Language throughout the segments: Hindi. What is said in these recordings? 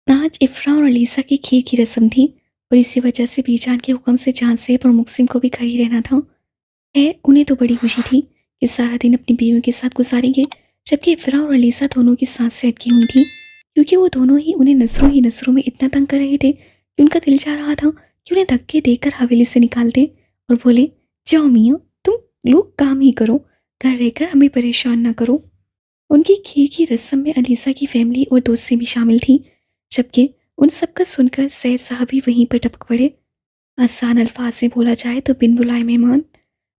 आज इफ़रा और अलीसा की खीर की रस्म थी और इसी वजह से बीजान के हुक्म से जान से और मुकसिम को भी घर ही रहना था। खैर उन्हें तो बड़ी खुशी थी कि सारा दिन अपनी बीवियों के साथ गुजारेंगे, जबकि इफ़रा और अलीसा दोनों की सांस से अटकी हुई थी, क्योंकि वो दोनों ही उन्हें नसरों ही नसरों में इतना तंग कर रहे थे कि उनका दिल चाह रहा था कि उन्हें धक्के देकर हवेली से निकाल दे और बोले, जाओ मियाँ, तुम लोग काम ही करो, घर रहकर हमें परेशान ना करो। उनकी खीर की रस्म में अलीसा की फैमिली और दोस्तें भी शामिल थीं, जबकि उन सबका सुनकर सैयद साहब भी वहीं पर टपक पड़े। आसान अल्फाज में बोला जाए तो बिन बुलाए मेहमान।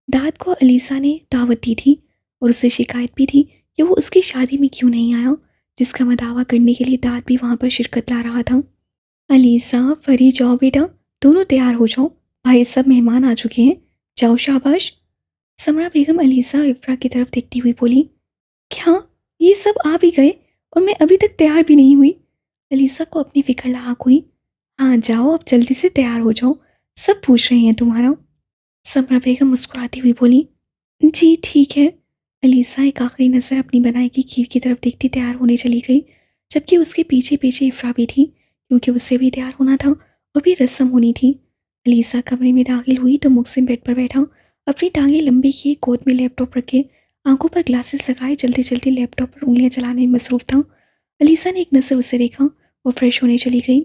दाद को अलीसा ने दावत दी थी और उससे शिकायत भी थी कि वो उसकी शादी में क्यों नहीं आया, जिसका मैं दावा करने के लिए दाद भी वहाँ पर शिरकत ला रहा था। अलीसा, फरी, जाओ बेटा, दोनों तैयार हो जाओ, भाई सब मेहमान आ चुके हैं, जाओ शाबाश। समरा बेगम अलीसा और इफ्रा की तरफ देखती हुई बोली, क्या ये सब आ भी गए और मैं अभी तक तैयार भी नहीं हुई। अलीसा को अपनी फिक्र लाक हुई। हाँ जाओ, अब जल्दी से तैयार हो जाओ, सब पूछ रहे हैं तुम्हारा। समरा बेगम मुस्कुराती हुई बोली, जी ठीक है। अलीसा एक आखिरी नज़र अपनी बनाई की खीर की तरफ देखती तैयार होने चली गई, जबकि उसके पीछे पीछे इफ्रा भी थी, क्योंकि उससे भी तैयार होना था और भी रस्म होनी थी। अलीसा कमरे में दाखिल हुई तो मुकसिम बेड पर बैठा, अपनी टांगें लंबी किए गोद में लैपटॉप रखे, आंखों पर ग्लासेस लगाए जल्दी जल्दी लैपटॉप पर उंगलियां चलाने में मसरूफ था। अलीसा ने एक नज़र उसे देखा और फ्रेश होने चली गई।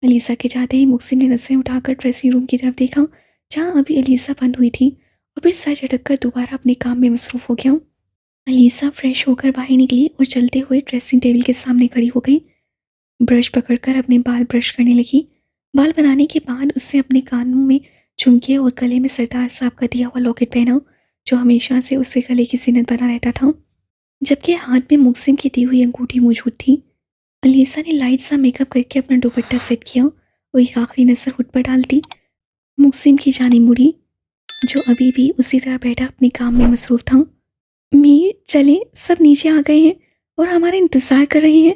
अलीसा के जाते ही मुकसिम ने नज़रें उठाकर ड्रेसिंग रूम की तरफ देखा, जहाँ अभी अलीसा बंद हुई थी, और फिर सर झटक कर दोबारा अपने काम में मसरूफ हो गया। अलीसा फ्रेश होकर बाहर निकली और चलते हुए ड्रेसिंग टेबल के सामने खड़ी हो गई। ब्रश पकड़कर अपने बाल ब्रश करने लगी। बाल बनाने के बाद उसने अपने कानों में झुमके और गले में सरदार साहब का दिया हुआ लॉकेट पहना, जो हमेशा से उसके गले की जीनत बना रहता था, जबकि हाथ में मुकसिम की दी हुई अंगूठी मौजूद थी। अलीसा ने लाइट सा मेकअप करके अपना दुपट्टा सेट किया और एक आखिरी नज़र खुद पर डालती मुकसिम की जानी मुड़ी, जो अभी भी उसी तरह बैठा अपने काम में मसरूफ था। मीर चले, सब नीचे आ गए हैं और हमारा इंतज़ार कर रहे हैं।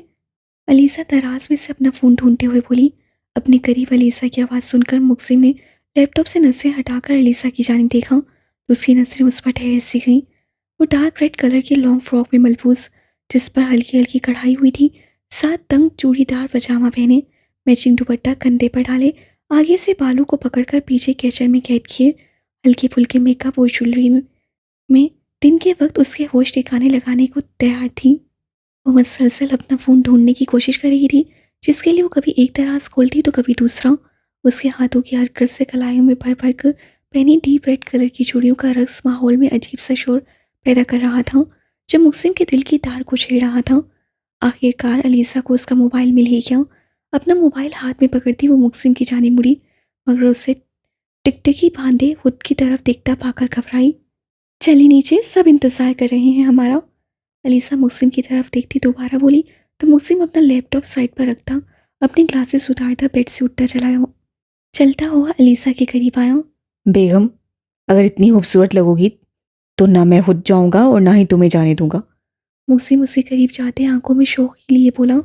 अलीसा दराज में से अपना फ़ोन ढूंढते हुए बोली। अपने करीब अलीसा की आवाज़ सुनकर मुकसिम ने लैपटॉप से नज़रें हटाकर अलीसा की जानिब देखा तो उसकी नज़रें उस पर ठहर सी गईं। वो डार्क रेड कलर की लॉन्ग फ्रॉक में मलबूस, जिस पर हल्की हल्की कढ़ाई हुई थी, साथ तंग चूड़ीदार पजामा पहने, मैचिंग दुपट्टा कंधे पर डाले, आगे से बालों को पकड़कर पीछे कैचर में कैद किए, हल्के फुल्के मेकअप और ज्वेलरी में दिन के वक्त उसके होश ठिकाने लगाने को तैयार थी। वो मुसलसल अपना फ़ोन ढूंढने की कोशिश कर रही थी, जिसके लिए वो कभी एक दराज खोलती तो कभी दूसरा। उसके हाथों की हरकत से कलाइयों में भर भर कर पहनी डीप रेड कलर की चूड़ियों का रक्स माहौल में अजीब सा शोर पैदा कर रहा था, जो मुकसिम के दिल की तार को छेड़ रहा था। आखिरकार अलीसा को उसका मोबाइल मिल ही गया। अपना मोबाइल हाथ में पकड़ती वो मुकसिम की जाने मुड़ी, मगर उसे टिकटिकी बांधे खुद की तरफ देखता पाकर घबराई। चलिए नीचे, सब इंतज़ार कर रहे हैं हमारा। अलीसा मुकसिम की तरफ देखती दोबारा बोली तो मुकसिम अपना लैपटॉप साइड पर रखता, अपने ग्लासेस उतारता बेड से उठता चलता हुआ अलीसा के करीब आया। बेगम, अगर इतनी खूबसूरत लगोगी तो ना मैं खुद जाऊंगा और ना ही तुम्हें जाने दूंगा। मुकसिम उसके करीब जाते आंखों में शौक के लिए बोला,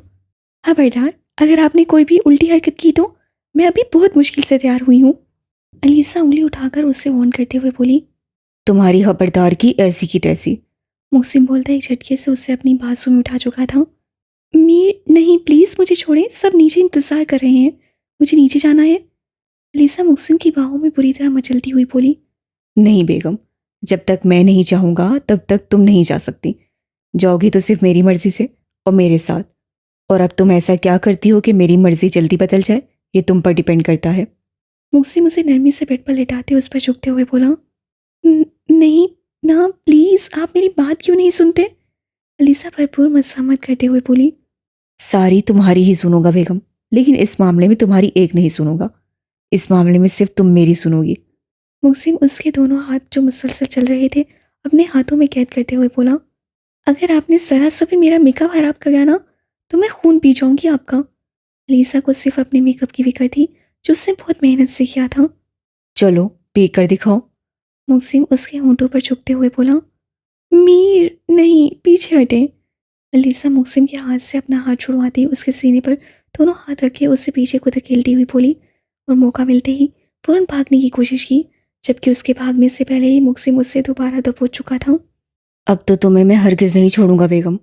खबरदार, अगर आपने कोई भी उल्टी हरकत की तो मैं अभी बहुत मुश्किल से तैयार हुई हूँ। अलीसा उंगली उठाकर उससे वार्न करते हुए बोली। तुम्हारी खबरदार की ऐसी की तैसी। मुकसिम बोलता एक झटके से उसे अपनी बाजू में उठा चुका था। मीर नहीं, प्लीज़ मुझे छोड़ें, सब नीचे इंतज़ार कर रहे हैं, मुझे नीचे जाना है। अलीसा मुकसिम की बाहों में बुरी तरह मचलती हुई बोली। नहीं बेगम, जब तक मैं नहीं चाहूंगा तब तक तुम नहीं जा सकती। जाओगी तो सिर्फ मेरी मर्जी से और मेरे साथ। और अब तुम ऐसा क्या करती हो कि मेरी मर्जी जल्दी बदल जाए, ये तुम पर डिपेंड करता है। मुकसिम उसे नरमी से बेड पर लेटाते उस पर झुकते हुए बोला, नहीं ना, प्लीज़ आप मेरी बात क्यों नहीं सुनते। अलीसा भरपूर मज़ाहमत करते हुए बोली। सारी तुम्हारी ही सुनूंगा बेगम, लेकिन इस मामले में तुम्हारी एक नहीं सुनूंगा। इस मामले में सिर्फ तुम मेरी सुनोगी। मुकसिम उसके दोनों हाथ जो मुसलसल चल रहे थे अपने हाथों में कैद करते हुए बोला, अगर आपने ज़रा सा भी मेरा मेकअप खराब किया ना तो मैं खून पी जाऊंगी आपका। अलीसा को सिर्फ अपने मेकअप की फिक्र थी, जो उसने बहुत मेहनत से किया था। चलो पी कर दिखाओ। मुकसिम उसके होंठों पर झुकते हुए बोला। मीर नहीं, पीछे हटे। अलीसा मुकसिम के हाथ से अपना हाथ छुड़वाती उसके सीने पर दोनों हाथ रखे उससे पीछे को धकेलती हुई बोली, और मौका मिलते ही फौरन भागने की कोशिश की, जबकि उसके भागने से पहले ही मुकसिम उससे दोबारा दबोच चुका था। अब तो तुम्हें मैं हरगिज नहीं छोड़ूंगा बेगम।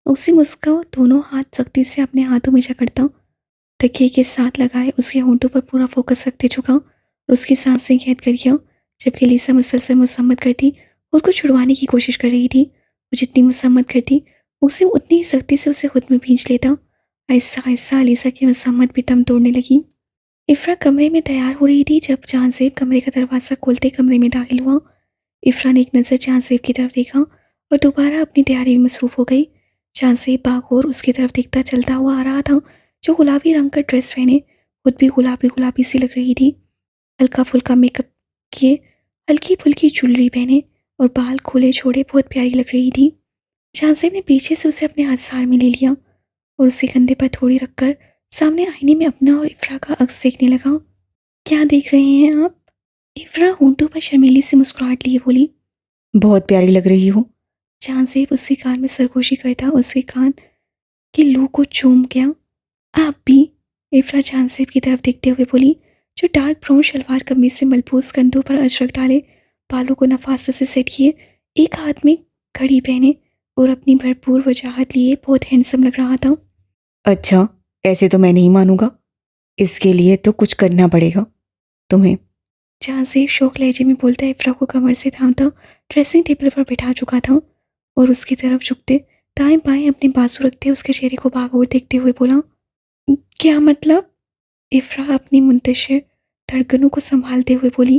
मुकसिम उसका दोनों हाथ सख्ती से अपने हाथों में जकड़ता तकिए के साथ लगाए उसके होंठों पर पूरा फोकस रखते झुका और उसकी सांसें कैद कर गया, जबकि अलीसा मुसलसल मसम्मत करती, खुद को छुड़वाने की कोशिश कर रही थी। वो जितनी मसम्मत करती, मुक्सिम उतनी ही सख्ती से उसे खुद में भींच लेता। आहिस्ता आहिस्ता अलीसा की मसम्मत भी दम तोड़ने लगी। इफ्रा कमरे में तैयार हो रही थी जब जांसेब कमरे का दरवाज़ा खोलते कमरे में दाखिल हुआ। इफ्रा ने एक नज़र जांसेब की तरफ देखा और दोबारा अपनी तैयारी में मसरूफ़ हो गई। जांसेब बागौर उसकी तरफ देखता चलता हुआ आ रहा था, जो गुलाबी रंग का ड्रेस पहने खुद भी गुलाबी गुलाबी सी लग रही थी। हल्का फुल्का मेकअप किए, हल्की फुल्की ज्वेलरी पहने और बाल खुले छोड़े बहुत प्यारी लग रही थी। जांसेब ने पीछे से उसे अपने हाथ सार में ले लिया और उसे कंधे पर थोड़ी रखकर सामने आईने में अपना और इफ्रा का अक्स देखने लगा। क्या देख रहे हैं आप? इफ्रा होंठों पर शर्मीली से मुस्कुराहट लिए बोली। बहुत प्यारी लग रही हो। जांसेब उसके कान में सरगोशी करता उसके कान के लू को चूम गया। आप भी? इफ्रा जांसेब की तरफ देखते हुए बोली, जो डार्क ब्राउन शलवार कमीज में मलबूस कंधों पर अजरक डाले, बालों को नफासत से सेट किए, एक हाथ में घड़ी पहने और अपनी भरपूर वजाहत लिए बहुत हैंडसम लग रहा था। अच्छा, ऐसे तो मैं नहीं मानूंगा। इसके लिए तो कुछ करना पड़ेगा तुम्हें। जांसेब शौक लहजे में बोलता इफ्रा को कमर से थामता ड्रेसिंग टेबल पर बैठा चुका था और उसकी तरफ झुकते दाएं बाएं अपने बाजू रखते उसके चेहरे को बागौर देखते हुए बोला, क्या मतलब? इफ्रा अपनी मुंतशिर धड़कनों को संभालते हुए बोली,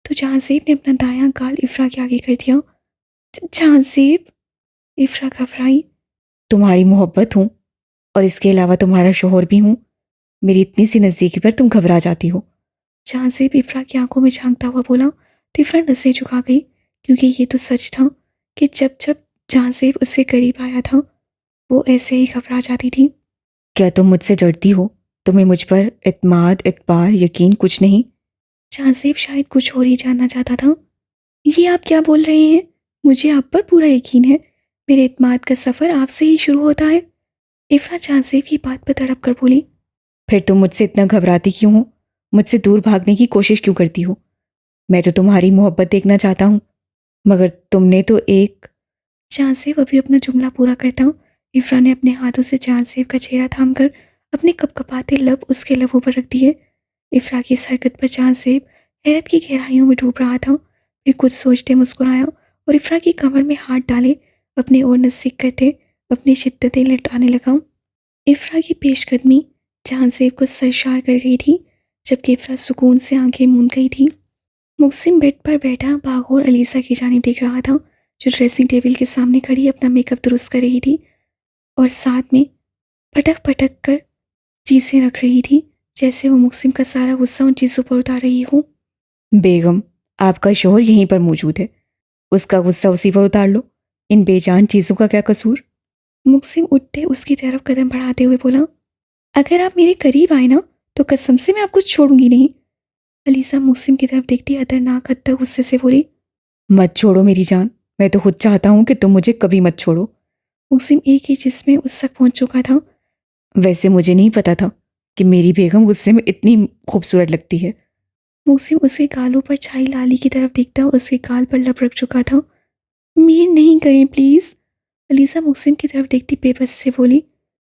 तो जांसेब ने अपना दायां गाल इफ्रा के आगे कर दिया। जांसेब! इफ्रा घबराई। तुम्हारी मोहब्बत हूँ और इसके अलावा तुम्हारा शोहर भी हूँ। मेरी इतनी सी नज़दीकी पर तुम घबरा जाती हो। जांसेब इफ्रा की आंखों में झांकता हुआ बोला, तो इफ्रा नसें झुका गई, क्योंकि ये तो सच था कि जब जब जांसेब उससे करीब आया था वो ऐसे ही घबरा जाती थी। क्या तुम मुझसे डरती हो? तुम्हें मुझ पर इत्माद, इतबार, यकीन कुछ नहीं? जांसेब शायद कुछ और ही जानना चाहता था। ये आप क्या बोल रहे हैं? मुझे आप पर पूरा यकीन है। मेरे इत्माद का सफ़र आपसे ही शुरू होता है। इफ्रा जांसेब की बात पर तड़प कर बोली। फिर तुम मुझसे इतना घबराती क्यों हो? मुझसे दूर भागने की कोशिश क्यों करती हो? मैं तो तुम्हारी मोहब्बत देखना चाहता हूँ, मगर तुमने तो एक। जांसेब अभी अपना जुमला पूरा करता हूँ, इफ्रा ने अपने हाथों से जांसेब का चेहरा थामकर अपने कपकपाते लब उसके लबों पर रख दिए। इफ्रा की इस हरकत पर जांसेब हैरत की गहराइयों में डूब रहा था। फिर कुछ सोचते मुस्कुराया और इफ्रा की कमर में हाथ डाले अपने ओर नज़दीक करते अपनी शिद्दतें लौटाने लगा। इफ्रा की पेशकदमी जांसेब को सरशार कर गई थी, जबकि इफ्रा सुकून से आंखें मूंद गई थी। मुक्सिम बेड पर बैठा बागौर अलीसा की जानिब देख रहा था, जो ड्रेसिंग टेबल के सामने खड़ी अपना मेकअप दुरुस्त कर रही थी और साथ में पटक पटक कर चीज़ें रख रही थी, जैसे वो मुक्सिम का सारा गुस्सा उन चीज़ों पर उतार रही हो। बेगम, आपका शोहर यहीं पर मौजूद है, उसका गुस्सा उसी पर उतार लो। इन बेजान चीज़ों का क्या कसूर? मुक्सिम उठते उसकी तरफ कदम बढ़ाते हुए बोला, अगर आप मेरे करीब आए ना तो कसम से मैं आपको छोड़ूंगी नहीं। अलीसा मुक्सिम की तरफ देखती खतरनाक हद तक गुस्से से बोली, मत छोड़ो मेरी जान, मैं तो खुद चाहता हूँ कि तुम मुझे कभी मत छोड़ो। मुक्सिम एक ही जिस्म में उस तक पहुंच चुका था। वैसे मुझे नहीं पता था कि मेरी बेगम गुस्से में इतनी खूबसूरत लगती है। मुक्सिम उसके गालों पर छाई लाली की तरफ देखता उसके गाल पर लब रख चुका था। मीर नहीं करें प्लीज़। अलीसा मुक्सिम की तरफ देखती बेबस से बोली।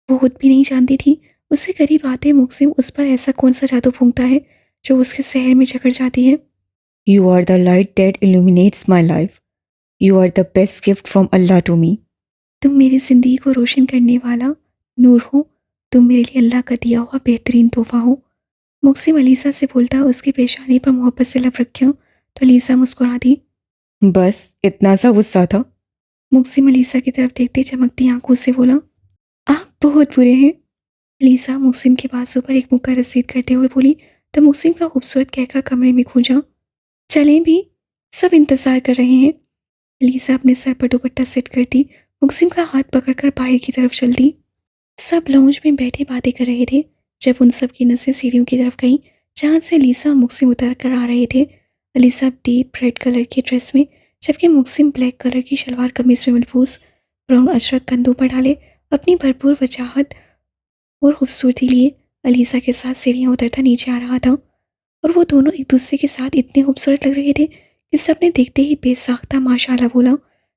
वो खुद भी नहीं जानती थी उससे करीब आते मुक्सिम उस पर ऐसा कौन सा जादू फूंकता है जो उसके शहर में जकड़ जाती है। You are the light that illuminates my life. You are the best gift from Allah to me. तुम मेरी ज़िंदगी को रोशन करने वाला नूर हो। तुम मेरे लिए अल्लाह का दिया हुआ बेहतरीन तोहफा हो। मुक्सिम अलीसा से बोलता उसकी पेशानी पर मोहब्बत से लब रखा तो अलीसा मुस्कुरा दी। बस इतना सा गुस्सा था? मुक्सिम अलीसा की तरफ देखते चमकती आंखों से बोला, आप बहुत बुरे हैं। अलीसा मुक्सिम के बाजू पर एक मुक्का रसीद करते हुए बोली, तो मुक्सिम का खूबसूरत कहकर कमरे में गूंजा, चलें भी, सब इंतज़ार कर रहे हैं। अलीसा अपने सर पर दुपट्टा सेट करती मुक्सिम का हाथ पकड़कर बाहर की तरफ चल दी। सब लाउंज में बैठे बातें कर रहे थे जब उन सब की नज़रें सीढ़ियों की तरफ गईं, जहाँ से अलीसा और मुक्सिम उतर कर आ रहे थे। अलीसा डीप रेड कलर की ड्रेस में, जबकि मुक्सिम ब्लैक कलर की शलवार कमीज में मलबूस, ब्राउन अजरक कंधों पर डाले अपनी भरपूर वजाहत और खूबसूरती लिए अलीसा के साथ सीढ़ियाँ उतरता नीचे आ रहा था। और वो दोनों एक दूसरे के साथ इतने खूबसूरत लग रहे थे कि सबने देखते ही बेसाख्ता माशाल्लाह बोला,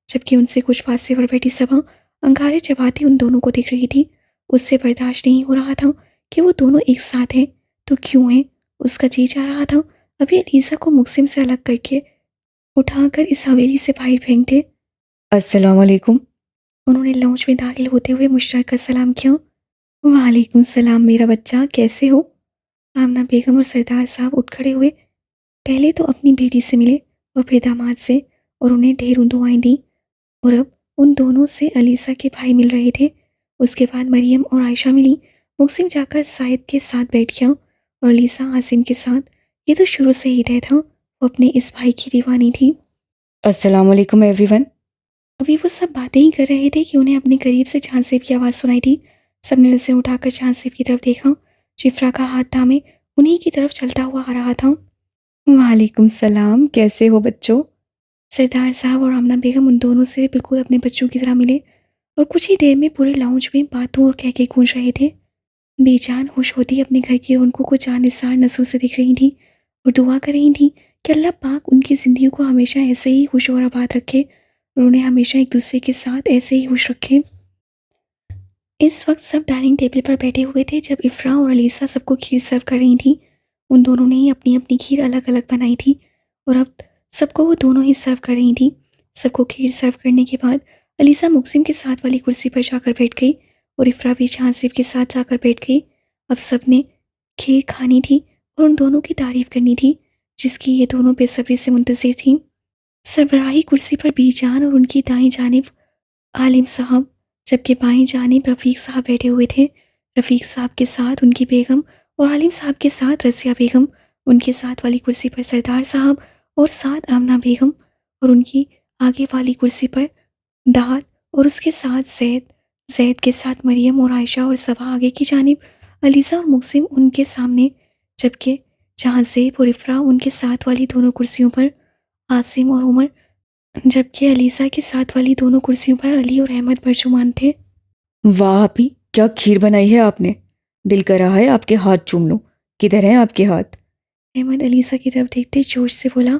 जबकि उनसे कुछ फासले पर बैठी सबा अंगारे चबाती उन दोनों को देख रही थी। उससे बर्दाश्त नहीं हो रहा था कि वो दोनों एक साथ हैं, तो क्यों हैं? उसका जी चाह रहा था अभी अलीसा को मुकसिम से अलग करके उठाकर इस हवेली से बाहर फेंक दे। अस्सलाम वालेकुम। उन्होंने लॉन्च में दाखिल होते हुए मुश्तरक सलाम किया। वालेकुम सलाम मेरा बच्चा, कैसे हो? आमना बेगम और सरदार साहब उठ खड़े हुए। पहले तो अपनी बेटी से मिले और फिर दामाद से, और उन्हें ढेरों दुआएं दी। और अब उन दोनों से अलीसा के भाई मिल रहे थे। उसके बाद मरियम और आयशा मिली। मुकसिम जाकर साइद के साथ बैठ गया और अलीसा आसिम के साथ। ये तो शुरू से ही तय था, वो अपने इस भाई की दीवानी थी। अस्सलाम वालेकुम एवरीवन। अभी वो सब बातें ही कर रहे थे कि उन्हें अपने करीब से झांसेब की आवाज़ सुनाई दी। सबने नजरें उठाकर झांसेब की तरफ देखा। शिफ्रा का हाथ थामे उन्हीं की तरफ चलता हुआ आ रहा था। वालेकुम सलाम, कैसे हो बच्चों? सरदार साहब और आमना बेगम उन दोनों से बिल्कुल अपने बच्चों की तरह मिले और कुछ ही देर में पूरे लाउंज में बातों और कहके गूंज रहे थे। बेजान होश होती अपने घर की रौनकों को जानिसार नजरों से दिख रही थी और दुआ कर रही थी कि अल्लाह पाक उनकी ज़िंदगी को हमेशा ऐसे ही खुश और आबाद रखे और उन्हें हमेशा एक दूसरे के साथ ऐसे ही खुश रखे। इस वक्त सब डाइनिंग टेबल पर बैठे हुए थे जब इफ़रा और अलीसा सबको खीर सर्व कर रही थी। उन दोनों ने ही अपनी अपनी खीर अलग अलग बनाई थी और अब सबको वो दोनों ही सर्व कर रही थी। सबको खीर सर्व करने के बाद अलीसा मुकसिम के साथ वाली कुर्सी पर जाकर बैठ गई और इफ़रा भी झांसिब के साथ जाकर बैठ गई। अब सबने खीर खानी थी और उन दोनों की तारीफ करनी थी जिसकी ये दोनों बेसब्री से मुंतज़िर थीं। सरबराही कुर्सी पर बीजान और उनकी दाईं जानिब आलिम साहब, जबकि बाईं जानिब रफ़ीक साहब बैठे हुए थे। रफ़ीक साहब के साथ उनकी बेगम और आलिम साहब के साथ रज़िया बेगम, उनके साथ वाली कुर्सी पर सरदार साहब और साथ आमना बेगम, और उनकी आगे वाली कुर्सी पर दाद और उसके साथ ज़ैद, ज़ैद के साथ मरियम और आयशा, और सबा आगे की जानिब अलीसा और मुकसिम उनके सामने, जबकि जहाँ ज़ेब और इफ़रा उनके साथ वाली दोनों कुर्सियों पर आसिम और उमर, जबकि अलीसा के साथ वाली दोनों कुर्सियों पर अली और अहमद बरजुमान थे। वाह अभी क्या खीर बनाई है आपने, दिल कर रहा है आपके हाथ चूम लूं। किधर हैं आपके हाथ? अहमद अलीसा की तरफ देखते जोश से बोला।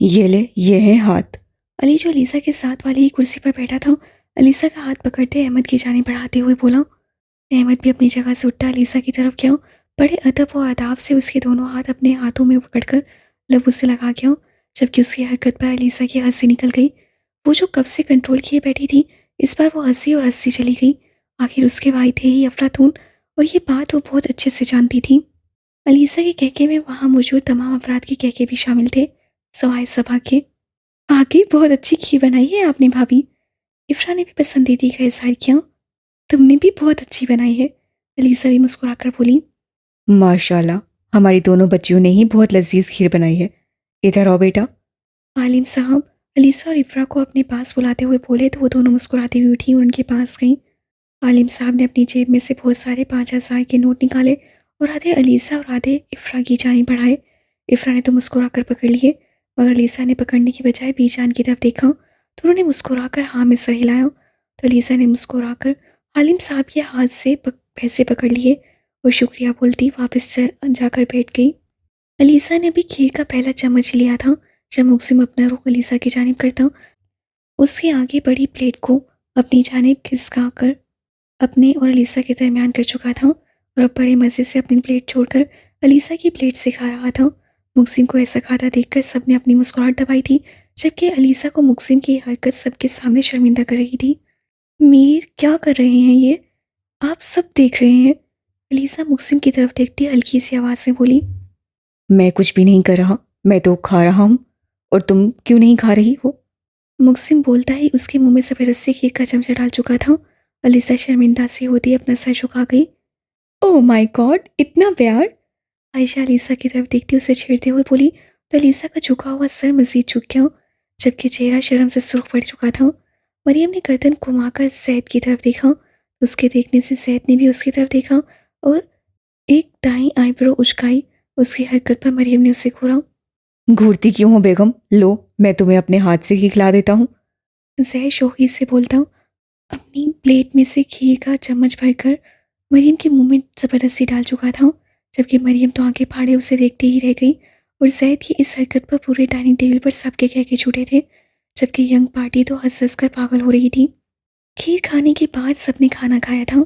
ये ले, ये हैं हाथ। अली जो अलीसा के साथ वाली ही कुर्सी पर बैठा था, अलीसा का हाथ पकड़ते अहमद की जानिब बढ़ाते हुए बोला। अहमद भी अपनी जगह से उठता अलीसा की तरफ गया, बड़े अदब और आदाब से उसके दोनों हाथ अपने हाथों में पकड़कर लबों से लगा गया, जबकि उसकी हरकत पर अलीसा की हंसी निकल गई। वो जो कब से कंट्रोल किए बैठी थी, इस बार वो हंसी और हंसी चली गई। आखिर उसके भाई थे ही अफलातून, और ये बात वो बहुत अच्छे से जानती थी। अलीसा के कहके में वहाँ मौजूद तमाम अफराद के कहके भी शामिल थे, सवाए सबा के। आगे बहुत अच्छी खीर बनाई है आपने भाभी। इफ़रा ने भी पसंदीदी का इजहार किया। तुमने भी बहुत अच्छी बनाई है, अलीसा भी मुस्कुराकर बोली। माशाल्लाह, हमारी दोनों बच्चियों ने ही बहुत लजीज खीर बनाई है। इधर आओ बेटा। आलिम साहब अलीसा और इफ़रा को अपने पास बुलाते हुए बोले तो वो दोनों मुस्कुराती हुई उठी और उनके पास गईं। आलिम साहब ने अपनी जेब में से बहुत सारे 5,000 के नोट निकाले और आधे अलीसा और आधे इफ़रा की जानी बढ़ाए। इफ़रा ने तो मुस्कुराकर पकड़ लिए, मगर अलीसा ने पकड़ने की बजाय बीजान की तरफ देखा तो उन्होंने मुस्कुराकर हाँ में सर हिलाया। तो अलीसा ने मुस्कुराकर आलिम साहब के हाथ से पैसे पकड़ लिए और शुक्रिया बोलती वापस जाकर बैठ गई। अलीसा ने अभी खीर का पहला चम्मच लिया था जब मुकसिम अपना रुख अलीसा की जानिब करता, उसके आगे बड़ी प्लेट को अपनी जानिब खिसका कर अपने और अलीसा के दरमियान कर चुका था और अब बड़े मज़े से अपनी प्लेट छोड़कर अलीसा की प्लेट से खा रहा था। मुकसिम को ऐसा खाता देखकर सबने अपनी मुस्कुराहट दबाई थी, जबकि अलीसा को मुकसिम की हरकत सबके सामने शर्मिंदा कर रही थी। मीर क्या कर रहे हैं ये, आप सब देख रहे हैं? अलीसा मुकसिम की तरफ देखती हल्की सी आवाज़ में बोली। मैं कुछ भी नहीं कर रहा, मैं तो खा रहा हूँ। और तुम क्यों नहीं खा रही हो? मुकसिम बोलता ही उसके मुंह में ज़बरदस्ती खीर का चमचा डाल चुका था। अलीसा शर्मिंदा सी होती अपना सर झुका गई। ओह माय गॉड, इतना प्यार! आयशा अलीसा की तरफ देखती उसे छेड़ते हुए बोली तो अलीसा का झुका हुआ सर मजीद झुक गया, जबकि चेहरा शर्म से सुर्ख पड़ चुका था। मरियम ने गर्दन घुमाकर सैद की तरफ देखा, उसके देखने से सैद ने भी उसकी तरफ देखा और एक दाईं आईब्रो उचकाई। उसकी हरकत पर मरियम ने उसे घूरा। घूरती क्यों हो बेगम? लो, मैं तुम्हें अपने हाथ से ही खिला देता हूँ। जय शोही से बोलता अपनी प्लेट में से खीर का चम्मच भरकर मरियम के मुंह में ज़बरदस्ती डाल चुका था, जबकि मरियम तो आंखें फाड़े उसे देखते ही रह गई और जैद की इस हरकत पर पूरे डाइनिंग टेबल पर सबके कहके छूटे थे, जबकि यंग पार्टी तो हंस हंस कर पागल हो रही थी। खीर खाने के बाद सबने खाना खाया था,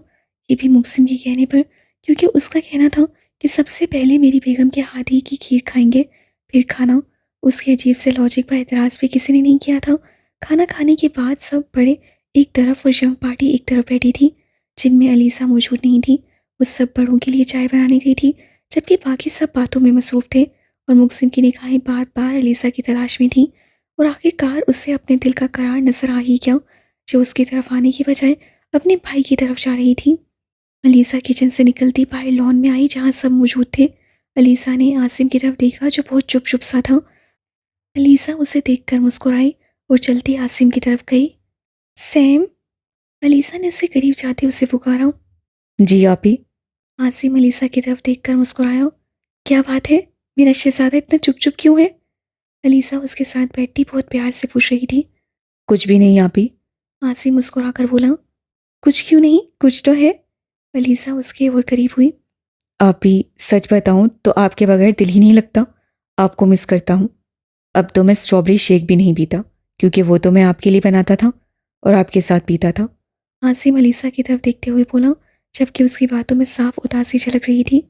ये भी मुकसिम के कहने पर, क्योंकि उसका कहना था कि सबसे पहले मेरी बेगम के हाथ ही की खीर खाएंगे, फिर खाना। उसके अजीब से लॉजिक पर एतराज़ भी किसी ने नहीं किया था। खाना खाने के बाद सब बड़े एक तरफ और यंग पार्टी एक तरफ बैठी थी, जिनमें अलीसा मौजूद नहीं थी। वो सब बड़ों के लिए चाय बनाने गई थी, जबकि बाकी सब बातों में मसरूफ़ थे और मुकसिम की निगाहें बार बार अलीसा की तलाश में थी। और आखिरकार उसे अपने दिल का करार नजर आ ही गया, जो उसकी तरफ आने की बजाय अपने भाई की तरफ जा रही थी। अलीसा किचन से निकलती बाहर लॉन में आई, जहाँ सब मौजूद थे। अलीसा ने आसिम की तरफ देखा, जो बहुत चुप चुप सा था। अलीसा उसे देखकर मुस्कुराई और चलती आसिम की तरफ गई। सैम, अलीसा ने उससे करीब जाते उसे पुकारा। जी आपी। आसिम अलीसा की तरफ देखकर मुस्कुराया। क्या बात है, मेरा शहजादा इतना चुप चुप क्यों है? अलीसा उसके साथ बैठी बहुत प्यार से पूछ रही थी। कुछ भी नहीं आपी। आसिम मुस्कुराकर बोला। कुछ क्यों नहीं, कुछ तो है। अलीसा उसके और करीब हुई। आपी, सच बताऊं तो आपके बगैर दिल ही नहीं लगता। आपको मिस करता हूँ। अब तो मैं स्ट्रॉबेरी शेक भी नहीं पीता, क्योंकि वो तो मैं आपके लिए बनाता था और आपके साथ पीता था। आसिम अलीसा की तरफ देखते हुए बोला, जबकि उसकी बातों में साफ उदासी झलक रही थी।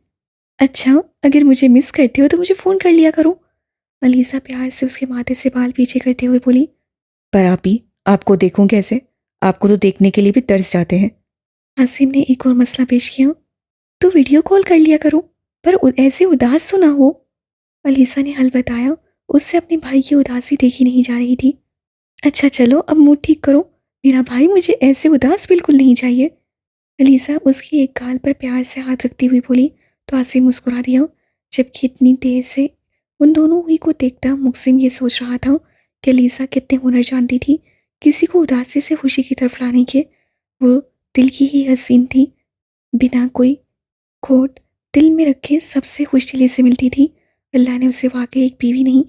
अच्छा, अगर मुझे मिस करते हो तो मुझे फ़ोन कर लिया करो। अलीसा प्यार से उसके माथे से बाल पीछे करते हुए बोली। पर आपी, आपको देखूं कैसे? आपको तो देखने के लिए भी तरस जाते हैं। आसिम ने एक और मसला पेश किया। तो वीडियो कॉल कर लिया करो, पर ऐसे उदास तो ना हो। अलीसा ने हल बताया। उससे अपने भाई की उदासी देखी नहीं जा रही थी। अच्छा चलो, अब मूड ठीक करो। मेरा भाई मुझे ऐसे उदास बिल्कुल नहीं चाहिए। अलीसा उसकी एक गाल पर प्यार से हाथ रखती हुई बोली, तो आसिम मुस्कुरा दिया। जबकि इतनी देर से उन दोनों ही को देखता मुकसिम ये सोच रहा था कि अलीसा कितने हुनर जानती थी किसी को उदासी से खुशी की तरफ लाने के। वो दिल की ही हसीन थी, बिना कोई खोट, दिल में रखे सबसे खुशदिली से मिलती थी। अल्लाह ने उसे वाकई एक बीवी नहीं,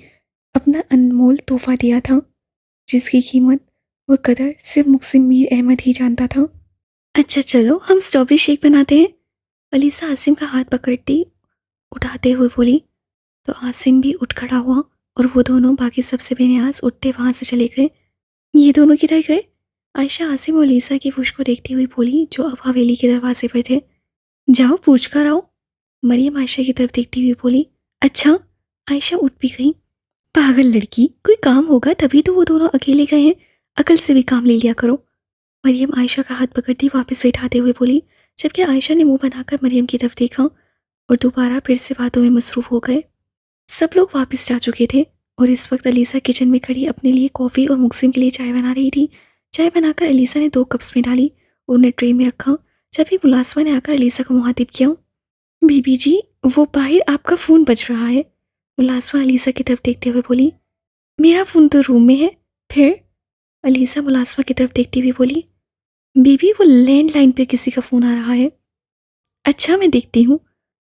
अपना अनमोल तोहफा दिया था, जिसकी कीमत और कदर सिर्फ मुकसिम मीर अहमद ही जानता था। अच्छा चलो, हम स्ट्रॉबेरी शेक बनाते हैं। अलीसा आसिम का हाथ पकड़ती उठाते हुए बोली। तो आसिम भी उठ खड़ा हुआ और वो दोनों बाकी सबसे बेनियाज उठते वहां से चले गए। ये दोनों किधर गए? आयशा आसिम और लीसा की पुश को देखती हुई बोली, जो अब हवेली के दरवाजे पर थे। जाओ पूछ कर आओ। मरियम आयशा की तरफ देखती हुई बोली। अच्छा। आयशा उठ भी गई। पागल लड़की, कोई काम होगा तभी तो वो दोनों अकेले गए हैं। अकल से भी काम ले लिया करो। मरियम आयशा का हाथ पकड़ती वापस बैठाते हुए बोली, जबकि आयशा ने मुंह बनाकर मरियम की तरफ देखा और दोबारा फिर से बातों में मसरूफ हो गए। सब लोग वापस जा चुके थे और इस वक्त अलीसा किचन में खड़ी अपने लिए कॉफ़ी और मुकसिम के लिए चाय बना रही थी। चाय बनाकर अलीसा ने 2 कप्स में डाली और उन्हें ट्रे में रखा, जबकि मुलासमा ने आकर अलीसा को मुखातिब किया। बीबी जी, वो बाहर आपका फ़ोन बज रहा है। मुलासमा अलीसा की तरफ देखते हुए बोली। मेरा फ़ोन तो रूम में है। फिर? अलीसा मुलासमा की तरफ देखती हुई बोली। बीबी, वो लैंडलाइन पर किसी का फ़ोन आ रहा है। अच्छा, मैं देखती हूँ।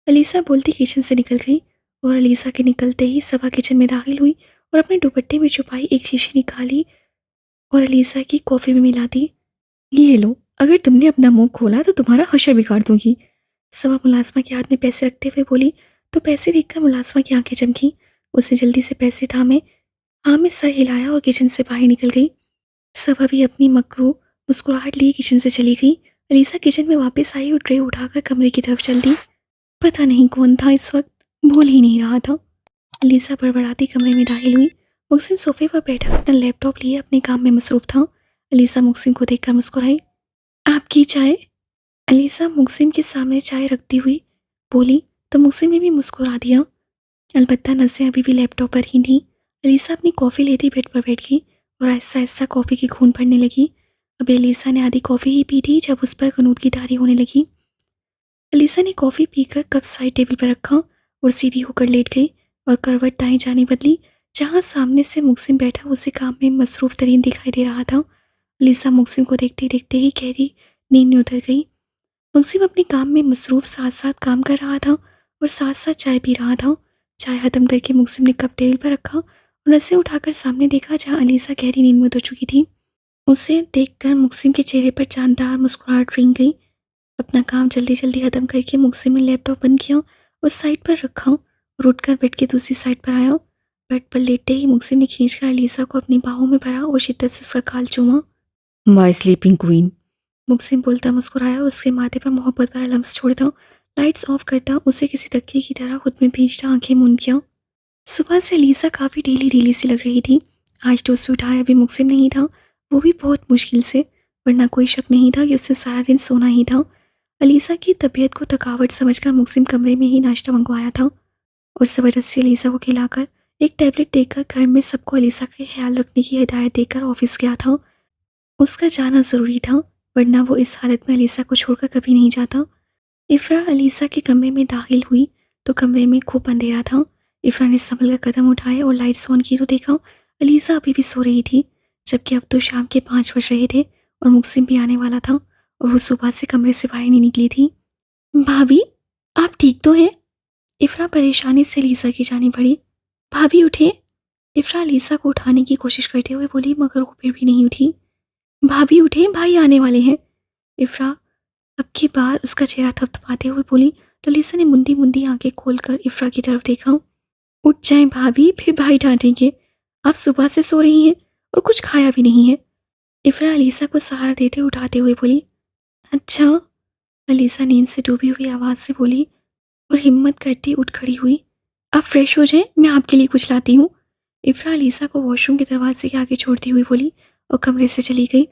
अलीसा बोलती किचन से निकल गई और अलीसा के निकलते ही सबा किचन में दाखिल हुई और अपने दुपट्टे में छुपाई एक शीशी निकाली और अलीसा की कॉफ़ी में मिला दी। ये लो, अगर तुमने अपना मुंह खोला तो तुम्हारा हशर बिगाड़ दूंगी। सबा मुलाजमा के हाथ में पैसे रखते हुए बोली, तो पैसे देखकर मुलाजमा की आंखें चमकी। उसने जल्दी से पैसे थामे, हाँ में सर हिलाया और किचन से बाहर निकल गई। सबा भी अपनी मकरू मुस्कुराहट लिए किचन से चली गई। अलीसा किचन में वापस आई और ट्रे उठाकर कमरे की तरफ चल दी। पता नहीं कौन था इस वक्त, भूल ही नहीं रहा था। अलीसा बड़बड़ाती कमरे में दाखिल हुई। मुकसिम सोफे पर बैठा अपना लैपटॉप लिए अपने काम में मसरूफ था। अलीसा मुकसिम को देखकर मुस्कुराई। आपकी चाय? अलीसा मुकसिम के सामने चाय रखती हुई बोली, तो मुकसिम ने भी मुस्कुरा दिया। अलबत्ता नज़रें अभी भी लैपटॉप पर ही थी। अलीसा अपनी कॉफ़ी लेती बेड पर बैठ गई और आहिस्ता आहिस्ता कॉफ़ी की खून पड़ने लगी। अभी अलीसा ने आधी कॉफ़ी ही पी थी जब उस पर कनूत की तारी होने लगी। अलीसा ने कॉफ़ी पीकर कप साइड टेबल पर रखा और सीधी होकर लेट गई और करवट दाएं जाने बदली, जहाँ सामने से मुकसिम बैठा उसे काम में मसरूफ़ तरीन दिखाई दे रहा था। अलीसा मुकसिम को देखते देखते ही गहरी नींद में उतर गई। मुकसिम अपने काम में मसरूफ़ साथ साथ काम कर रहा था और साथ साथ चाय पी रहा था। चाय खत्म करके मुकसिम ने कप टेबल पर रखा और नसें उठाकर सामने देखा, जहाँ अलीसा गहरी नींद में उतर चुकी थी। उसे देखकर मुकसिम के चेहरे पर जानदार मुस्कुराहट रिंग गई। अपना काम जल्दी जल्दी खत्म करके मुकसिम ने लैपटॉप बंद किया और साइड पर रखा और उठकर बेड के दूसरी साइड पर आया। बेड पर लेटते ही मुकसिम ने खींचकर अलीसा को अपनी बाहों में भरा और शिद्दत से उसका गाल चूमा। My sleeping queen. मुकसिम बोलता मुस्कुराया और उसके माथे पर मोहब्बत भरा लम्स छोड़ता। लाइट्स ऑफ करता, उसे किसी तकिए की तरह खुद में भींचता आंखें मूंद किया। सुबह से अलीसा काफ़ी ढीली ढीली सी लग रही थी। आज तो उसे उठाया भी मुक्सिम नहीं था, वो भी बहुत मुश्किल से, वरना कोई शक नहीं था कि उससे सारा दिन सोना ही था। अलीसा की तबीयत को थकावट समझकर मुक्सिम कमरे में ही नाश्ता मंगवाया था और ज़बरदस्ती अलीसा को खिलाकर एक टैबलेट देकर घर में सबको अलीसा का ख्याल रखने की हिदायत देकर ऑफिस गया था। उसका जाना ज़रूरी था, वरना वो इस हालत में अलीसा को छोड़कर कभी नहीं जाता। इफ़रा अलीसा के कमरे में दाखिल हुई तो कमरे में खूब अंधेरा था। इफ़रा ने संभल कर कदम उठाए और लाइट्स ऑन की तो देखा अलीसा अभी भी सो रही थी, जबकि अब तो शाम के 5 बज रहे थे और मुक्सिम भी आने वाला था और वो सुबह से कमरे से बाहर नहीं निकली थी। भाभी, आप ठीक तो हैं? इफ़रा परेशानी से अलीसा की जानी पड़ी। भाभी उठे। इफ़रा अलीसा को उठाने की कोशिश करते हुए बोली, मगर वो फिर भी नहीं उठी। भाभी उठे, भाई आने वाले हैं। इफ़रा अब की बार उसका चेहरा थपथपाते हुए बोली तो अलीसा ने मुंदी मुंदी आंखें खोलकर इफ़रा की तरफ देखा। उठ जाएं भाभी, फिर भाई डांटेंगे। आप सुबह से सो रही हैं और कुछ खाया भी नहीं है। इफ़रा अलीसा को सहारा देते उठाते हुए बोली। अच्छा। अलीसा नींद से डूबी हुई आवाज़ से बोली और हिम्मत करती उठ खड़ी हुई। आप फ्रेश हो जाएं, मैं आपके लिए कुछ लाती हूँ। इफ़रा अलीसा को वॉशरूम के दरवाजे के आगे छोड़ती हुई बोली और कमरे से चली गई।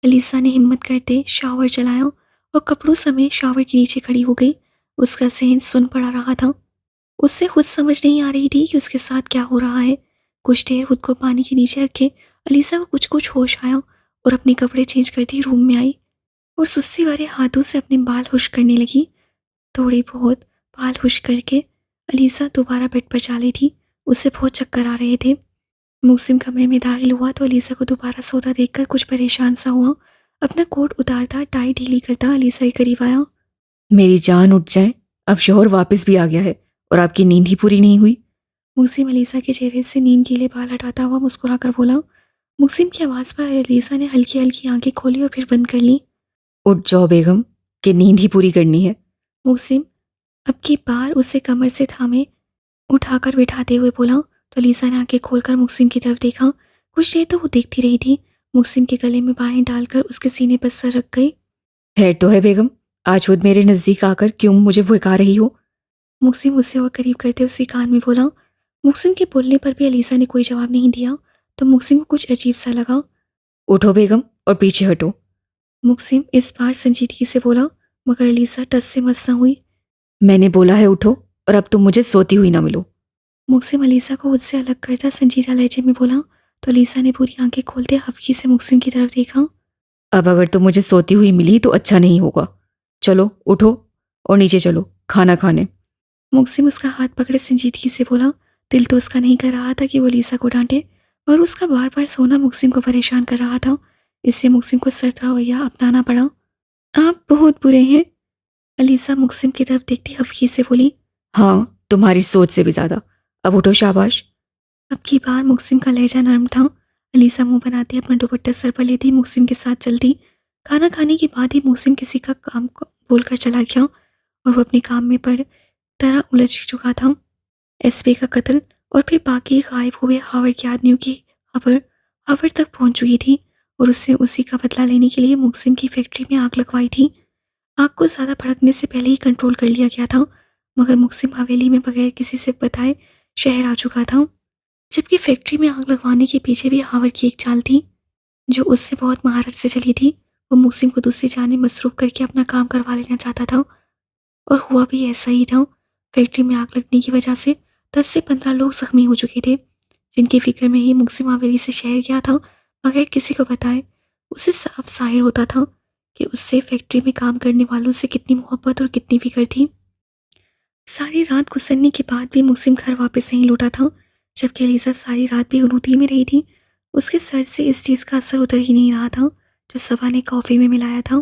अलीसा ने हिम्मत करते शावर चलाया और कपड़ों समेत शावर के नीचे खड़ी हो गई। उसका सहन सुन पड़ा रहा था। उससे खुद समझ नहीं आ रही थी कि उसके साथ क्या हो रहा है। कुछ देर खुद को पानी के नीचे रखे अलीसा को कुछ कुछ होश आया और अपने कपड़े चेंज करती रूम में आई और सुस्ती भरे हाथों से अपने बाल खुश्क करने लगी। थोड़े बहुत बाल खुश्क करके अलीसा दोबारा बेड पर जा लेटी। उसे बहुत चक्कर आ रहे थे। मुक्सिम कमरे में दाखिल हुआ तो अलीसा को दोबारा सोता देखकर कुछ परेशान सा हुआ। अपना कोट उतारता, टाई ढीली करता अलीसा के करीब आया। मेरी जान उठ जाए, अब शोहर वापस भी आ गया है और आपकी नींद ही पूरी नहीं हुई। मुक्सिम अलीसा के चेहरे से नीम गीले बाल हटाता हुआ मुस्कुराकर बोला। मुक्सिम की आवाज़ पर अलीसा ने हल्की हल्की आंखें खोली और फिर बंद कर ली। उठ जाओ बेगम, कि नींद ही पूरी करनी है। मुक्सिम अब की बार उसे कमर से थामे उठाकर बिठाते हुए बोला तो अलीसा ने आंखें खोलकर मुक्सिम की तरफ देखा। कुछ देर तो वो देखती रही थी। मुक्सिम के गले में बाहें डालकर उसके सीने पर सर रख गई। है तो है बेगम, आज खुद मेरे नज़दीक आकर क्यों मुझे भुका रही हो? मुक्सिम उससे और करीब करते उसके कान में बोला। मुक्सिम के बोलने पर भी अलीसा ने कोई जवाब नहीं दिया तो मुक्सिम को कुछ अजीब सा लगा। उठो बेगम और पीछे हटो। मुक्सिम इस बार संजीदगी से बोला, मगर अलीसा टस से मस न हुई। मैंने बोला है उठो, और अब तुम मुझे सोती हुई ना मिलो। मुक्सिम अलीसा को उससे अलग करता संजीदा लहजे में बोला तो अलीसा ने पूरी आंखें खोलते हफ्की से मुक्सिम की तरफ देखा। अब अगर तुम मुझे सोती हुई मिली तो अच्छा नहीं होगा। चलो उठो और नीचे चलो खाना खाने। मुक्सिम उसका हाथ पकड़े संजीदगी से बोला। दिल तो उसका नहीं कर रहा था कि वो अलीसा को डांटे, और उसका बार बार सोना मुक्सिम को परेशान कर रहा था। इससे मुक्सिम को सख्त रवैया अपनाना पड़ा। आप बहुत बुरे हैं। अलीसा मुक्सिम की तरफ देखती हफ्की से बोली। हाँ, तुम्हारी सोच से भी ज्यादा। अब उठो, शाबाश। अब की बार मुक्सिम का लहजा नरम था। अलीसा मुंह बनाती अपना दुपट्टा सर पर लेती मुक्सिम के साथ चलती। खाना खाने के बाद ही मुक्सिम किसी का काम बोलकर चला गया और वो अपने काम में पड़ तरह उलझ चुका था। एसपी का कत्ल और फिर बाकी गायब हुए हावर्ड के आदमियों की खबर हावर्ड तक पहुंच चुकी थी और उससे उसी का बदला लेने के लिए मुक्सिम की फैक्ट्री में आग लगवाई थी। आग को ज़्यादा भड़कने से पहले ही कंट्रोल कर लिया गया था, मगर मुक्सिम हवेली में बगैर किसी से बताए शहर आ चुका था। जबकि फैक्ट्री में आग लगवाने के पीछे भी हावर्ड की एक चाल थी जो उससे बहुत महारत से चली थी। वो मुक्सिम को दूसरी जाने मसरूफ करके अपना काम करवा लेना चाहता था और हुआ भी ऐसा ही था। फैक्ट्री में आग लगने की वजह से 10 से 15 लोग जख्मी हो चुके थे, जिनकी फिक्र में ही मुक्सिम हवेली से शहर गया था बगैर किसी को बताए। उसे साफ जाहिर होता था कि उससे फैक्ट्री में काम करने वालों से कितनी मोहब्बत और कितनी फिक्र थी। सारी रात गुजरने के बाद भी मुक्सिम घर वापस नहीं लौटा था, जबकि अलीसा सारी रात भी गुनूती में रही थी। उसके सर से इस चीज़ का असर उतर ही नहीं रहा था जो सबा ने कॉफ़ी में मिलाया था।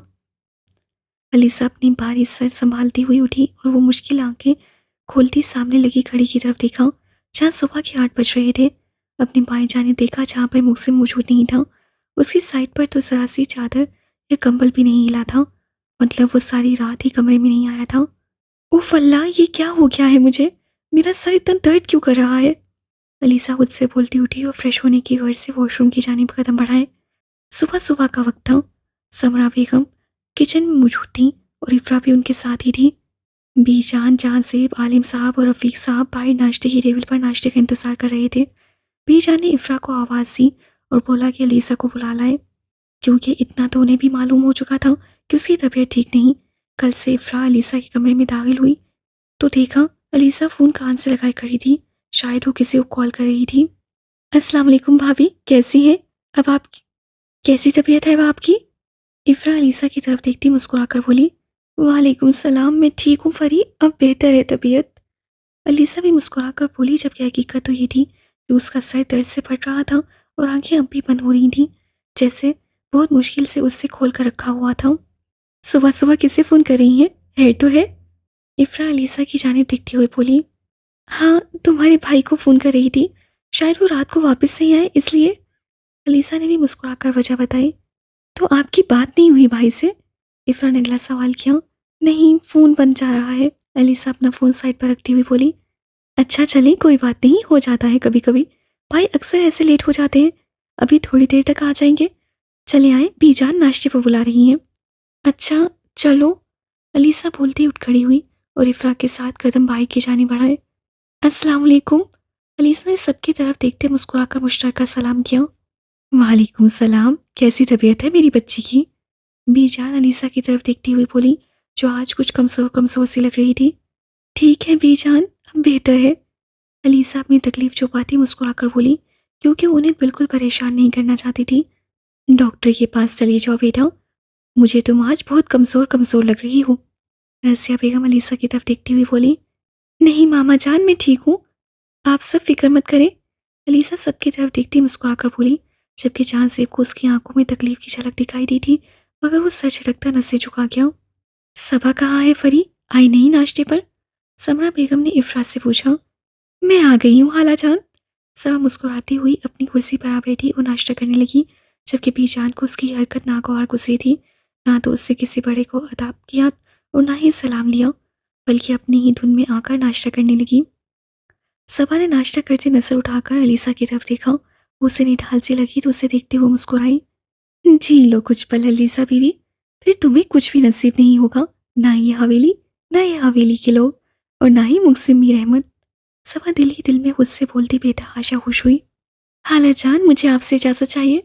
अलीसा अपनी भारी सर संभालती हुई उठी और वो मुश्किल आंखें खोलती सामने लगी घड़ी की तरफ देखा जहाँ सुबह के 8 बज रहे थे। अपने बाएं जाने देखा जहाँ पर मुक्सिम मौजूद नहीं था। उसकी साइड पर तो जरा सी चादर या कंबल भी नहीं हिला था, मतलब वो सारी रात ही कमरे में नहीं आया था। उफ अल्लाह, ये क्या हो गया है मुझे? मेरा सर इतना दर्द क्यों कर रहा है? अलीसा खुद से बोलती उठी और फ्रेश होने की गर्ज से वॉशरूम की जानिब कदम बढ़ाए। सुबह सुबह का वक्त था। समरा बेगम किचन में मौजूद थी और इफ्रा भी उनके साथ ही थी। बीजान, जान सेब, आलिम साहब और रफ़ीक साहब बाहर नाश्ते की टेबल पर नाश्ते का इंतज़ार कर रहे थे। बीजान ने इफ़रा को आवाज़ दी और बोला कि अलीसा को बुला लाए, क्योंकि इतना तो उन्हें भी मालूम हो चुका था कि उसकी तबीयत ठीक नहीं। कल से इफ़रा अलीसा के कमरे में दाखिल हुई तो देखा अलीसा फ़ोन कान से लगाए खड़ी थी। शायद वो किसी को कॉल कर रही थी। अस्सलाम वालेकुम भाभी, कैसी हैं? अब आप कैसी तबीयत है अब आपकी? इफ़रा अलीसा की तरफ देखती मुस्कुराकर बोली, वालेकुम सलाम, मैं ठीक हूँ फरी, अब बेहतर है तबीयत। अलीसा भी मुस्कुराकर बोली, जबकि हकीकत तो ये थी कि उसका सर दर्द से फट रहा था और आंखें अब भी बंद हो रही थीं, जैसे बहुत मुश्किल से उससे खोल कर रखा हुआ था। सुबह सुबह किसे फ़ोन कर रही हैं? है तो है? इफ़रा अलीसा की जानिब देखते हुए बोली, हाँ, तुम्हारे भाई को फ़ोन कर रही थी, शायद वो रात को वापस नहीं आए इसलिए। अलीसा ने भी मुस्कुराकर वजह बताई। तो आपकी बात नहीं हुई भाई से? इफ़रा ने अगला सवाल किया। नहीं, फ़ोन बन जा रहा है। अलीसा अपना फ़ोन साइड पर रखती हुई बोली, अच्छा चलें, कोई बात नहीं, हो जाता है कभी कभी। भाई अक्सर ऐसे लेट हो जाते हैं। अभी थोड़ी देर तक आ जाएंगे। चले आए, बीजान नाश्ते पर बुला रही हैं। अच्छा चलो। अलीसा बोलती उठ खड़ी हुई और इफ़रा के साथ कदम भाई की जानिब बढ़ाए। अस्सलाम वालेकुम। अलीसा ने सबकी तरफ देखते मुस्कुराकर मुश्तरका सलाम किया। वालेकुम सलाम, कैसी तबीयत है मेरी बच्ची की? बीजान अलीसा की तरफ देखती हुई बोली, जो आज कुछ कमज़ोर कमज़ोर सी लग रही थी। ठीक है बीजान, अब बेहतर है। अलीसा अपनी तकलीफ छुपाती मुस्कुराकर बोली, क्योंकि उन्हें बिल्कुल परेशान नहीं करना चाहती थी। डॉक्टर के पास चली जाओ बेटा, मुझे तुम आज बहुत कमज़ोर कमज़ोर लग रही हो। रज़िया बेगम अलीसा की तरफ देखती हुई बोली, नहीं मामा जान, मैं ठीक हूँ, आप सब फिक्र मत करें। अलीसा सबकी तरफ देखती मुस्कुराकर बोली, जबकि जान सेब को उसकी आंखों में तकलीफ की झलक दिखाई दी थी, मगर वो सर झटकता नसें झुका गया। सबा कहाँ है फरी, आई नहीं नाश्ते पर? समरा बेगम ने इफ़रात से पूछा। मैं आ गई हूँ खाला जान। सबा मुस्कुराती हुई अपनी कुर्सी पर आ बैठी और नाश्ता करने लगी, जबकि बीजान को उसकी हरकत नागवार गुजरी थी। ना तो उससे किसी बड़े को अदाब किया और ना ही सलाम लिया, बल्कि अपनी ही धुन में आकर नाश्ता करने लगी। सबा ने नाश्ता करते नजर उठाकर अलीसा की तरफ देखा। वो उसे निढाल सी लगी तो उसे देखते हुए मुस्कुराई। जी लो कुछ पल अलीसा बीवी, फिर तुम्हें कुछ भी नसीब नहीं होगा, ना ये हवेली, ना ये हवेली के लोग, और ना ही मुकसिम मीर अहमद। सबा दिल ही दिल में उससे बोलती बेतहाशा खुश हुई। खाला जान, मुझे आपसे इजाज़त चाहिए।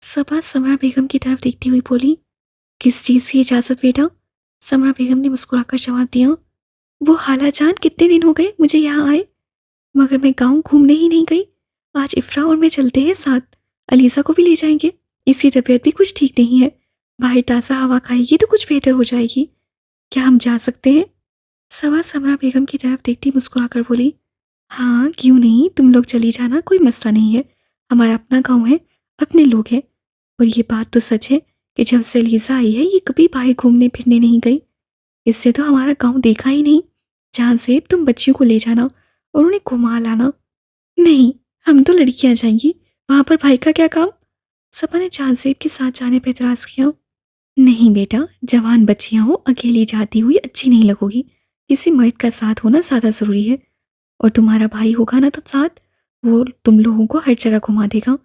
सबा समरा बेगम की तरफ देखती हुई बोली, किस चीज़ की इजाज़त बेटा? समरा बेगम ने मुस्कुराकर जवाब दिया, वो खाला जान, कितने दिन हो गए मुझे यहाँ आए, मगर मैं गाँव घूमने ही नहीं गई। आज इफ़रा और मैं चलते हैं साथ, अलीसा को भी ले जाएंगे। इसकी तबीयत भी कुछ ठीक नहीं है, बाहर ताज़ा हवा खाएगी तो कुछ बेहतर हो जाएगी। क्या हम जा सकते हैं? सवा समरा बेगम की तरफ देखती मुस्कुराकर बोली, हाँ क्यों नहीं, तुम लोग चली जाना, कोई मसला नहीं है। हमारा अपना गाँव है, अपने लोग हैं। और ये बात तो सच है कि जब से अलीसा आई है ये कभी बाहर घूमने फिरने नहीं गई। इससे तो हमारा गाँव देखा ही नहीं। जहाँ से तुम बच्चियों को ले जाना और उन्हें घुमा लाना। नहीं, हम तो लड़कियां जाएंगी, वहां पर भाई का क्या काम? सपा ने चांदसेब के साथ जाने पर एतराज किया। नहीं बेटा, जवान बच्चियां हो, अकेली जाती हुई अच्छी नहीं लगोगी, किसी मर्द का साथ होना ज़्यादा ज़रूरी है। और तुम्हारा भाई होगा ना तो साथ, वो तुम लोगों को हर जगह घुमा देगा,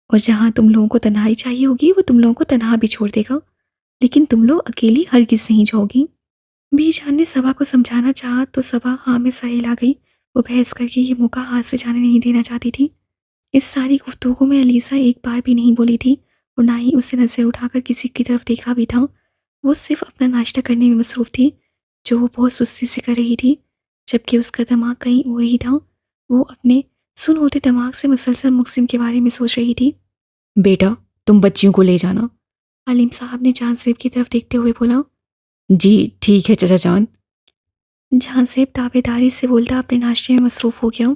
और जहाँ तुम लोगों को तन्हाई चाहिए होगी वो तुम लोगों को तन्हा भी छोड़ देगा, लेकिन तुम लोग अकेली हरगिज़ नहीं जाओगी। बीजान ने सबा को समझाना चाहा तो सबा हाँ में साहिल आ गई। वो बहस करके ये मौका हाथ से जाने नहीं देना चाहती थी। इस सारी गुफ्तगू में अलीसा एक बार भी नहीं बोली थी और ना ही उसे नजर उठाकर किसी की तरफ देखा भी था। वो सिर्फ अपना नाश्ता करने में मसरूफ़ थी, जो वो बहुत सुस्ती से कर रही थी, जबकि उसका दिमाग कहीं और ही था। वो अपने सुन होते दिमाग से मुसलसल मुकसिम के बारे में सोच रही थी। बेटा, तुम बच्चियों को ले जाना। आलिम साहब ने जहां सेब की तरफ देखते हुए बोला। जी ठीक है चाचा जान। जहां सेब दावेदारी से बोलता अपने नाश्ते में मसरूफ़ हो गया।